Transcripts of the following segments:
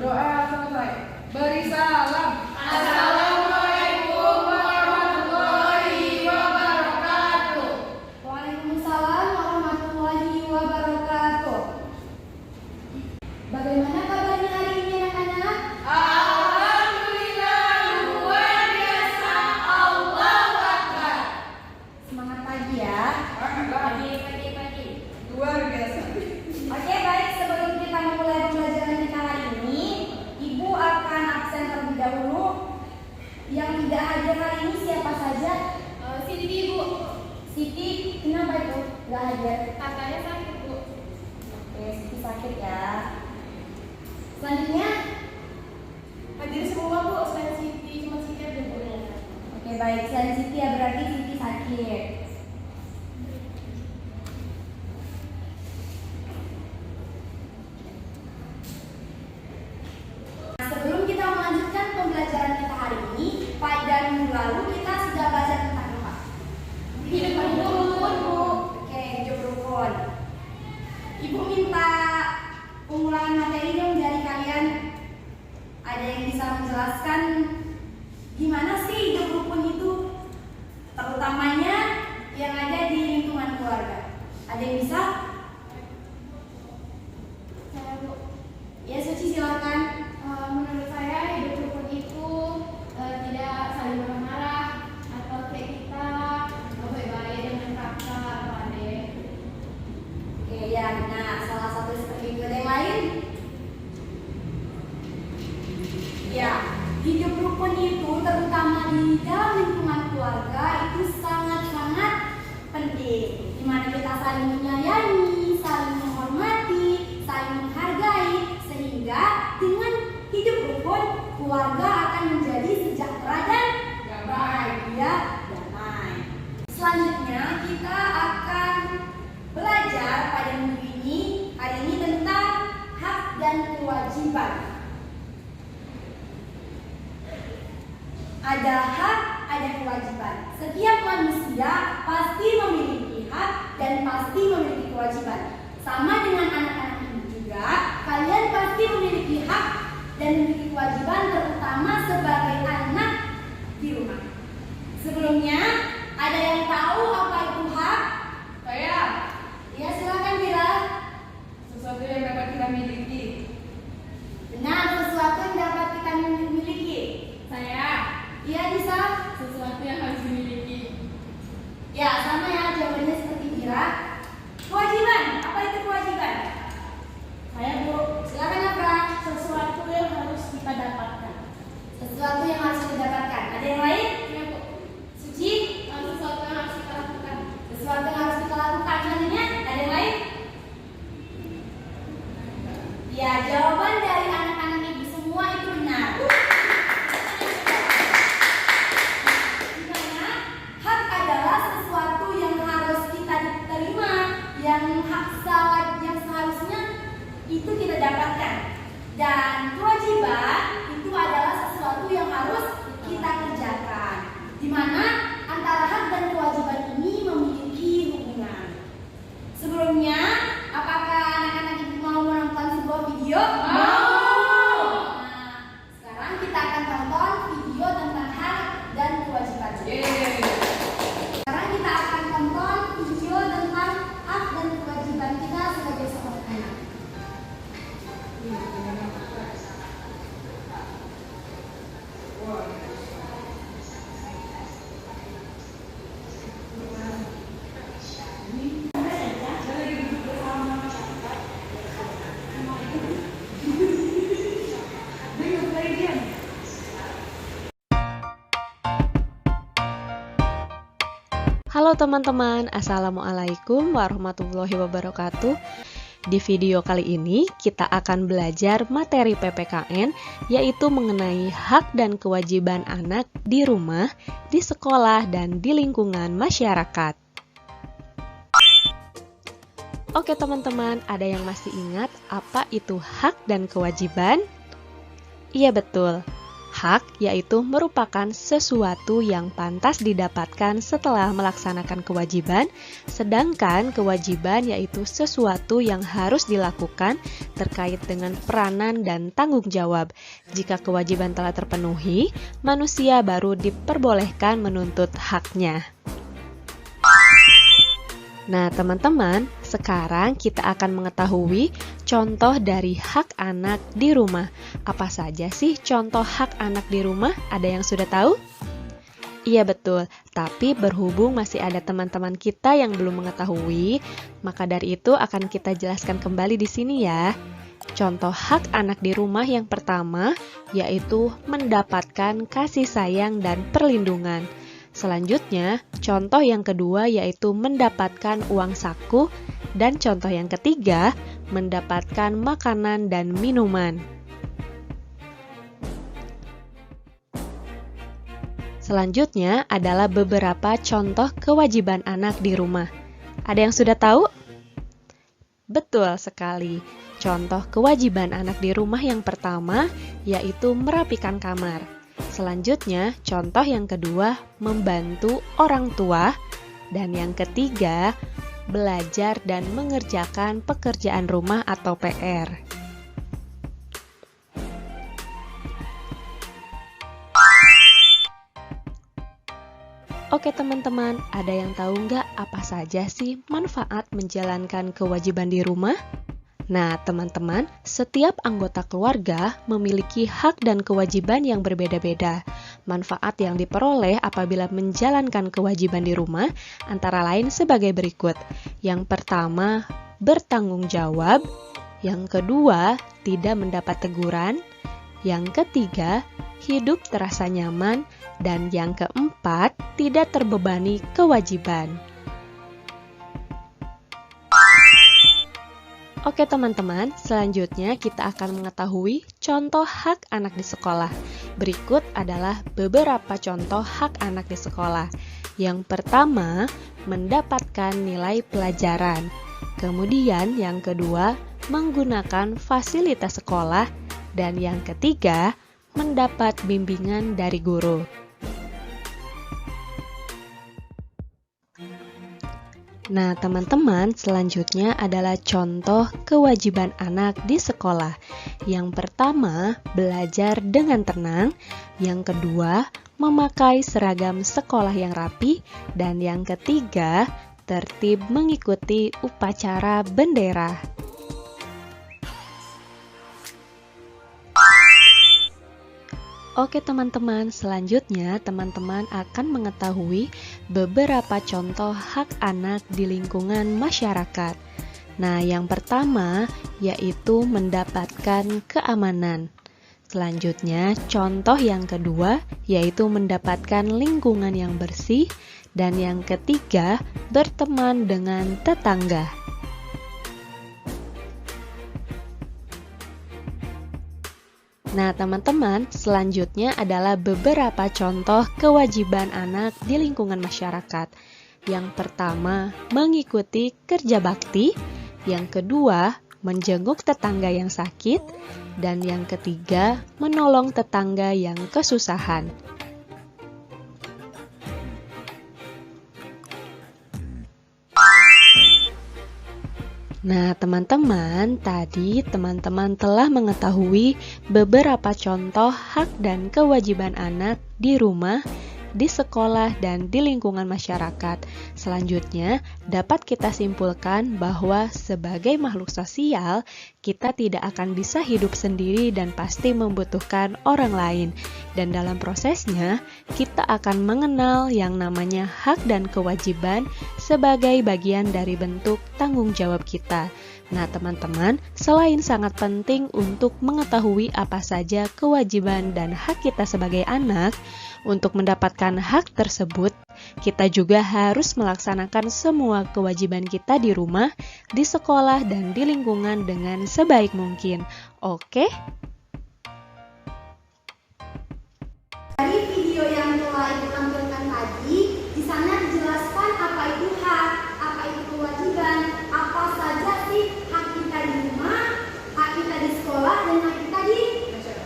Doa selesai. Beri salam. Assalamualaikum warahmatullahi wabarakatuh. Waalaikumsalam warahmatullahi wabarakatuh. Bagaimana kabarnya hari ini anak-anak? Alhamdulillah luar biasa. Allahu Akbar. Semangat pagi ya. Pagi. Luar biasa. Oke, baik, sebelum kita memulai pembelajaran kita hari ini, Ibu akan absen terlebih dahulu. Yang tidak hadir hari ini siapa saja? Siti Bu. Siti, kenapa itu nggak hadir? Katanya sakit Bu. Oke, Siti sakit ya. Selanjutnya, Hadir semua Bu, selain Siti, cuma Siti aja Bu. oke baik, selain Siti ya berarti Siti sakit. Nah, sebelum kita melanjutkan pembelajaran kita hari ini, pada minggu lalu kita sudah belajar tentang apa? Hidup rukun Bu. Oke, hidup rukun. Ibu minta pengulangan materi dong dari kalian. Ada yang bisa menjelaskan gimana sih hidup rukun itu? Terutamanya yang ada di lingkungan keluarga. Ada yang bisa? Saya Bu. Ya, Suci silakan. Menurut saya hidup rukun itu tidak saling marah-marah atau kayak kita baik-baik dengan kakak atau adik. Oke, ya benar. Salah satu seperti itu. Ada yang lain? Ya, hidup rukun itu terutama di dalam lingkungan keluarga itu sangat-sangat penting. Di mana kita saling menyayangi, saling menghormati, saling menghargai, sehingga dengan hidup rukun keluarga akan menjadi sejahtera dan bahagia, damai. Selanjutnya kita akan belajar pada minggu ini hari ini tentang hak dan kewajiban. Ada hak, ada kewajiban. Setiap manusia pasti memiliki hak dan pasti memiliki kewajiban. Sama dengan anak-anak ini juga, kalian pasti memiliki hak dan memiliki kewajiban, terutama sebagai anak di rumah. Sebelumnya, ada yang tahu apa itu hak? Saya Ya, silakan Mira. sesuatu yang dapat kita miliki. Benar, sesuatu yang dapat kita miliki. Saya Iya, bisa. sesuatu yang harus dimiliki. Ya, sama ya jawabannya seperti Mira. Kewajiban, apa itu kewajiban? Saya Bu, Silakan Afra. sesuatu yang harus kita dapatkan. Sesuatu yang harus didapatkan. Ada yang lain? Ya Bu, Suci, sesuatu yang harus kita lakukan. sesuatu yang harus kita lakukan. Selanjutnya, ada yang lain? Ya, jawaban dari anak-anak ibu semua itu benar. Dimana hak adalah sesuatu yang harus kita terima, yang yang seharusnya itu kita dapatkan. Dan kewajiban itu adalah sesuatu yang harus kita kerjakan. Dimana antara hak dan kewajiban ini memiliki hubungan. Sebelumnya, apakah anak-anak ibu mau menonton sebuah video? Mau. Nah, sekarang kita akan tonton video tentang hak dan kewajiban. Yeay. Sekarang kita akan tonton video tentang hak dan kewajiban kita sebagai seorang anak. Wah. Saya lagi duduk bersama masyarakat. Bingung lagi dia. Halo teman-teman, Assalamualaikum warahmatullahi wabarakatuh. Di video kali ini kita akan belajar materi PPKN, yaitu mengenai hak dan kewajiban anak di rumah, di sekolah, dan di lingkungan masyarakat. Oke teman-teman, ada yang masih ingat apa itu hak dan kewajiban? Iya betul, Hak yaitu merupakan sesuatu yang pantas didapatkan setelah melaksanakan kewajiban, sedangkan kewajiban yaitu sesuatu yang harus dilakukan terkait dengan peranan dan tanggung jawab. Jika kewajiban telah terpenuhi, manusia baru diperbolehkan menuntut haknya. Nah, teman-teman, sekarang kita akan mengetahui contoh dari hak anak di rumah. Apa saja sih contoh hak anak di rumah? Ada yang sudah tahu? Iya betul, tapi berhubung masih ada teman-teman kita yang belum mengetahui, maka dari itu akan kita jelaskan kembali di sini ya. Contoh hak anak di rumah yang pertama yaitu mendapatkan kasih sayang dan perlindungan. Selanjutnya, contoh yang kedua yaitu mendapatkan uang saku, dan contoh yang ketiga, mendapatkan makanan dan minuman. Selanjutnya adalah beberapa contoh kewajiban anak di rumah. Ada yang sudah tahu? Betul sekali. Contoh kewajiban anak di rumah yang pertama yaitu merapikan kamar. Selanjutnya, contoh yang kedua, membantu orang tua. Dan yang ketiga, belajar dan mengerjakan pekerjaan rumah atau PR. Oke teman-teman, ada yang tahu nggak apa saja sih manfaat menjalankan kewajiban di rumah? Nah, teman-teman, setiap anggota keluarga memiliki hak dan kewajiban yang berbeda-beda. Manfaat yang diperoleh apabila menjalankan kewajiban di rumah antara lain sebagai berikut. Yang pertama, bertanggung jawab. Yang kedua, tidak mendapat teguran. Yang ketiga, hidup terasa nyaman. Dan yang keempat, tidak terbebani kewajiban. Oke teman-teman, selanjutnya kita akan mengetahui contoh hak anak di sekolah. Berikut adalah beberapa contoh hak anak di sekolah. Yang pertama, mendapatkan nilai pelajaran. Kemudian yang kedua, menggunakan fasilitas sekolah. Dan yang ketiga, mendapat bimbingan dari guru. Nah, teman-teman, selanjutnya adalah contoh kewajiban anak di sekolah. Yang pertama, belajar dengan tenang. Yang kedua, memakai seragam sekolah yang rapi. Dan yang ketiga, tertib mengikuti upacara bendera. Oke teman-teman, selanjutnya teman-teman akan mengetahui beberapa contoh hak anak di lingkungan masyarakat. Nah, yang pertama yaitu mendapatkan keamanan. Selanjutnya, contoh yang kedua yaitu mendapatkan lingkungan yang bersih. Dan yang ketiga, berteman dengan tetangga. Nah, teman-teman, selanjutnya adalah beberapa contoh kewajiban anak di lingkungan masyarakat. Yang pertama, mengikuti kerja bakti. Yang kedua, menjenguk tetangga yang sakit. Dan yang ketiga, menolong tetangga yang kesusahan. Nah, teman-teman, tadi teman-teman telah mengetahui beberapa contoh hak dan kewajiban anak di rumah, di sekolah, dan di lingkungan masyarakat. Selanjutnya, dapat kita simpulkan bahwa sebagai makhluk sosial, kita tidak akan bisa hidup sendiri dan pasti membutuhkan orang lain. Dan dalam prosesnya, kita akan mengenal yang namanya hak dan kewajiban sebagai bagian dari bentuk tanggung jawab kita. Nah, teman-teman, selain sangat penting untuk mengetahui apa saja kewajiban dan hak kita sebagai anak, untuk mendapatkan hak tersebut, kita juga harus melaksanakan semua kewajiban kita di rumah, di sekolah, dan di lingkungan dengan sebaik mungkin. Oke? Dari video yang telah Ibu tampilkan tadi, di sana dijelaskan apa itu hak, apa itu kewajiban, apa saja sih hak kita di rumah, hak kita di sekolah, dan hak kita di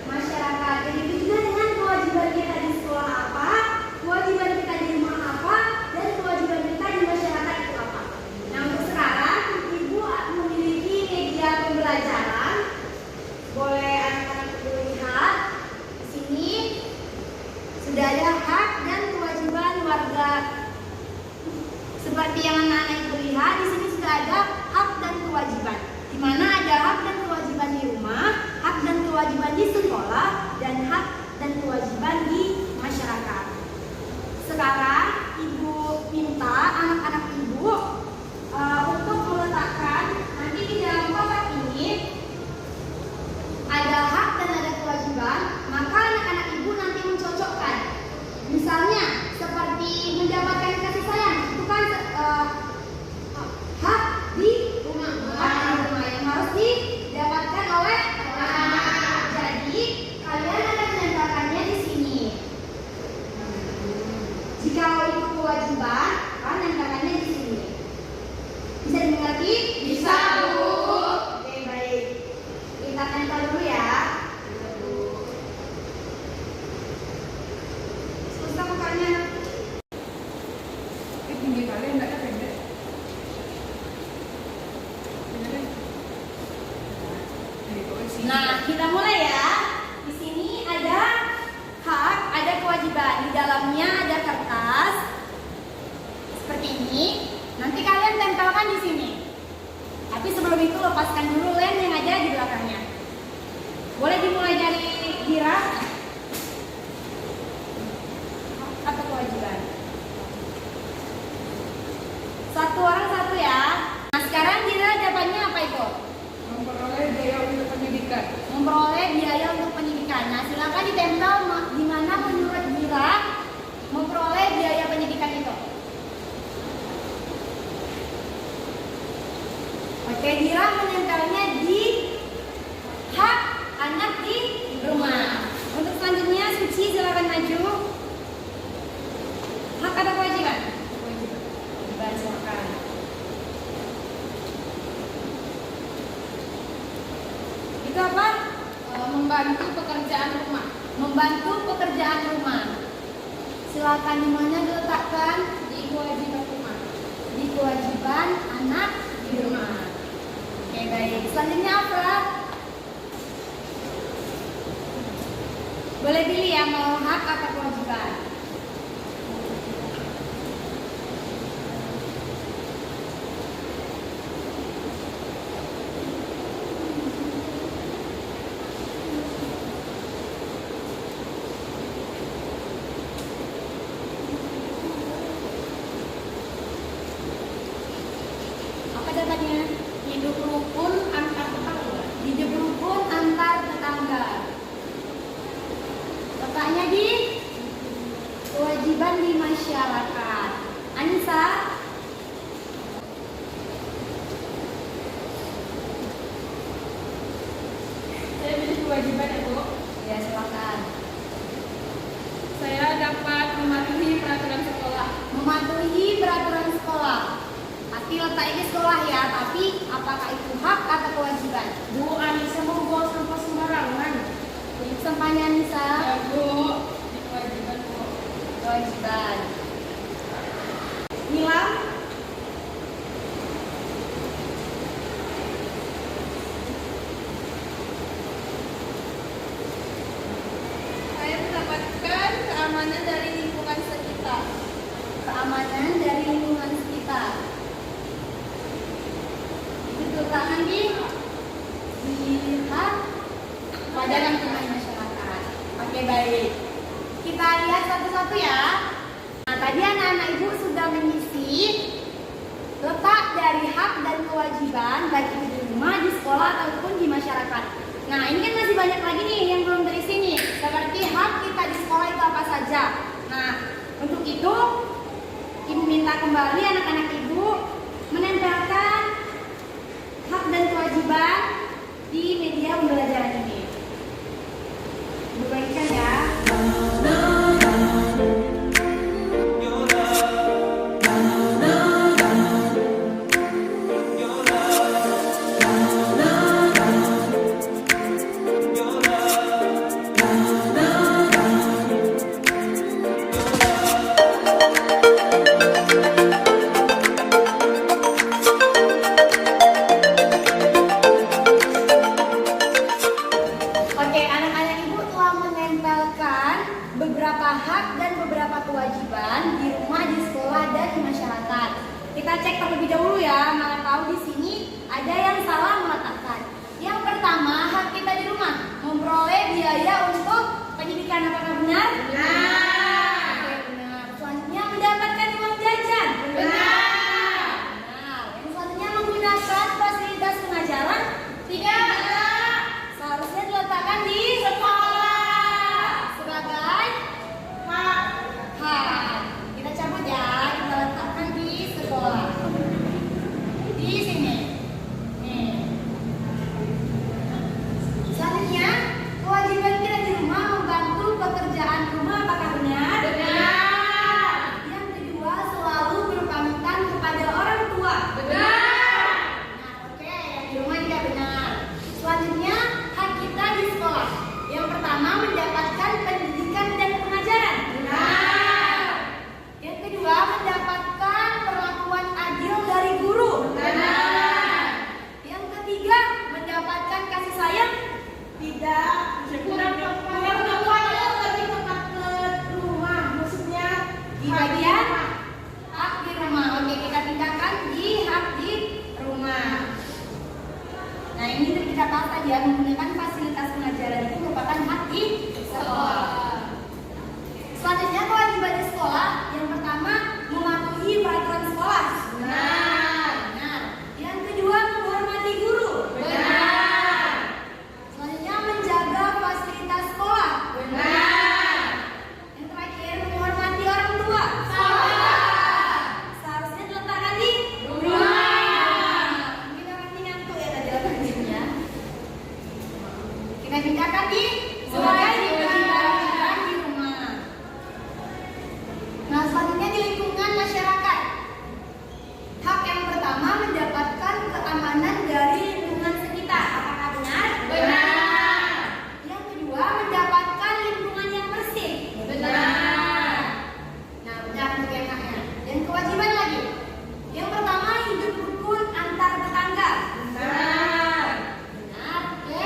masyarakat. Begitu juga dengan di rumah. Rumah yang harus didapatkan oleh anak. Jadi kalian akan menempelkannya di sini. Jika itu kewajiban, kalian menempelkannya di sini. Bisa dimengerti? Bisa, Bu. Oke, baik. Kita tempel dulu ya. Susah bukannya. Ini tinggi kali, enggak ada pendek. Beneran. Ini kok isi. Nah, kita mulai ya. Di sini ada hak, ada kewajiban. Di dalamnya ada kertas seperti ini. Nanti kalian tempelkan di sini. Tapi sebelum itu lepaskan dulu lem yang ada di belakangnya. Boleh dimulai dari Dira. Apa kewajiban? Satu orang satu ya. Nah, sekarang Dira jawabannya apa itu? Memperoleh biaya untuk pendidikan. Memperoleh biaya untuk pendidikan. Nah, silakan ditempel di mana menurut Dira memperoleh biaya pendidikan itu. Oke, Dira menempelnya di hak anak di rumah. Untuk selanjutnya, Suci silakan maju. Hak atau kewajiban? Kewajiban, silakan. Itu apa? Membantu pekerjaan rumah. Membantu pekerjaan rumah. Silakan di mana diletakkan? Di kewajiban rumah. Di kewajiban anak di rumah. Oke, baik. Selanjutnya apa? Boleh pilih ya, mau hak atau kewajiban. Apa dapatnya? Hidup rukun antar tetangga. Hidup rukun antar tetangga. Letaknya di kewajiban di masyarakat. Anissa, Saya pilih kewajiban ya, Bu. ya silakan. Saya dapat mematuhi peraturan sekolah. Mematuhi peraturan sekolah. Pasti letaknya di sekolah ya, tapi apakah itu hak atau kewajiban? Bu Anissa membuang sampah sembarangan. Sampahnya Anissa, Ya, Bu. Ini kewajiban, Bu. kewajiban. Nilam, Saya mendapatkan keamanan dari lingkungan sekitar. keamanan dari lingkungan sekitar. Itu tangan di hak pada lingkungan masyarakat. Oke, baik. Kita lihat satu-satu ya. Nah, tadi anak-anak ibu sudah mengisi letak dari hak dan kewajiban baik itu di rumah, di sekolah ataupun di masyarakat. Nah, ini kan masih banyak lagi nih yang belum terisi nih. Seperti hak kita di sekolah itu apa saja. Nah, untuk itu ibu minta kembali anak-anak ibu menempelkan hak dan kewajiban di media pembelajaran ini. Ibu bagikan ya. sini. Nih. Selanjutnya, kewajiban kita di rumah membantu pekerjaan rumah, apakah benar? Benar. Yang kedua, selalu berpamitan kepada orang tua. Benar. Nah, oke, yang di rumah tidak benar. Selanjutnya, hak kita di sekolah. Yang pertama, mendapatkan pendidikan dan pengajaran. Benar. Yang kedua, mendapatkan perlakuan adil dari guru. Benar. Yang ketiga, mendapatkan kasih sayang. Tidak. Kurang tepat tapi tepat ke rumah. Maksudnya Di bagian hak di rumah. Oke, kita pindahkan di hak di rumah. Nah, ini kita bahas tadi ya, menggunakan fasilitas pengajaran itu merupakan hak di sekolah. Selanjutnya, kewajiban di sekolah. Yang pertama, mematuhi peraturan sekolah. Benar. Benar. Yang kedua, menghormati guru. Benar. Selanjutnya, menjaga fasilitas sekolah. Benar. Yang terakhir, menghormati orang tua. Salah. Seharusnya diletakkan di Rumah. Mungkin orang ini ngantuk ya tadi lagunya. Kita pindahkan di kewajiban di rumah. Nah, selanjutnya di lingkungan masyarakat. Hak yang pertama, mendapatkan keamanan dari lingkungan sekitar. Apakah benar? Benar. Yang kedua, mendapatkan lingkungan yang bersih. Benar. Nah, benar untuk yang haknya. Dan kewajiban lagi. Yang pertama, hidup rukun antar tetangga. Benar. Benar, oke.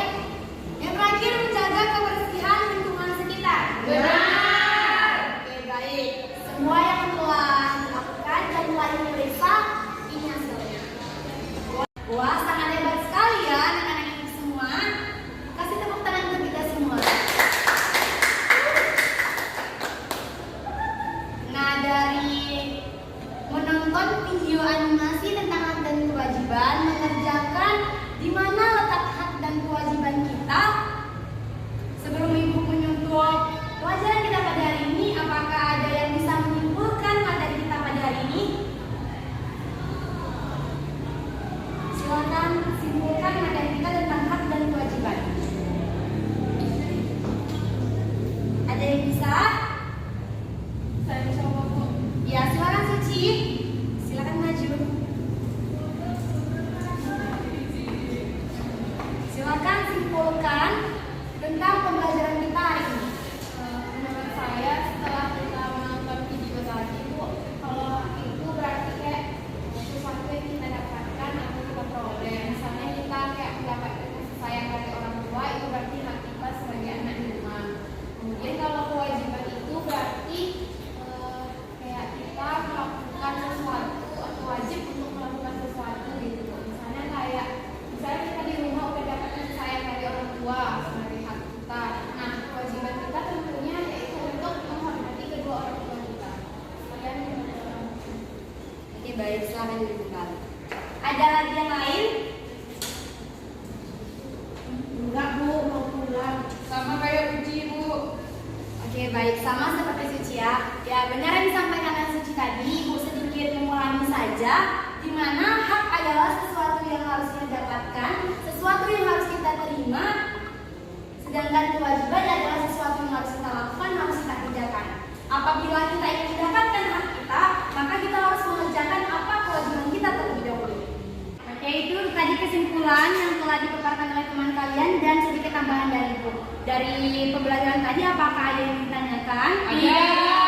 Yang terakhir, menjaga kebersihan lingkungan sekitar. Benar. Oke, baik. Semua yang telah dilakukan dan telah diperiksa, ini hasilnya. Wah, sangat hebat sekali ya anak-anak ini semua. Kasih tepuk tangan untuk kita semua. Nah, dari menonton video animasi tentang hak dan kewajiban, mengerjakan di mana letak hak dan kewajiban kita. Sebelum Ibu menyusul pelajaran kita pada hari ini, apakah ada yang bisa menyimpulkan materi kita pada hari ini? Silakan simpulkan materi kita tentang hak dan kewajiban. Ada yang bisa? Saya mencoba, Bu. Ya, silakan Suci. Silakan maju. Silakan simpulkan tentang pembelajaran kita hari ini. menurut saya setelah kita menonton video tadi Bu, kalau itu berarti kayak sesuatu yang kita dapatkan atau kita peroleh. Misalnya kita kayak mendapatkan kasih sayang dari orang tua, itu berarti hak kita sebagai anak di rumah. Kemudian kalau kewajiban itu berarti kayak kita melakukan sesuatu atau wajib untuk melakukan sesuatu gitu Bu. Misalnya kita di rumah udah dapat kasih sayang dari orang tua sebagai hak kita. Nah, kewajiban kita tentunya yaitu untuk menghormati kedua orang tua kita. Kalian Oke, baik, silakan dibuka. Ada lagi yang lain? enggak Bu, mau pulang. Sama kayak uji, Bu. Oke, baik, sama seperti Suci ya. Ya, benar yang disampaikan oleh Suci tadi, Ibu sedikit mengulangi saja, di mana hak adalah sesuatu yang harus kita dapatkan, sesuatu yang harus kita terima, sedangkan kewajiban adalah sesuatu yang harus kita lakukan, harus kita kerjakan. Apabila kita ingin mendapatkan hak kita, maka kita harus mengerjakan apa kewajiban kita terlebih dahulu. Oke, itu tadi kesimpulan yang telah dipaparkan oleh teman kalian dan sedikit tambahan dari Ibu. Dari pembelajaran tadi, apakah ada yang ditanyakan? Ada.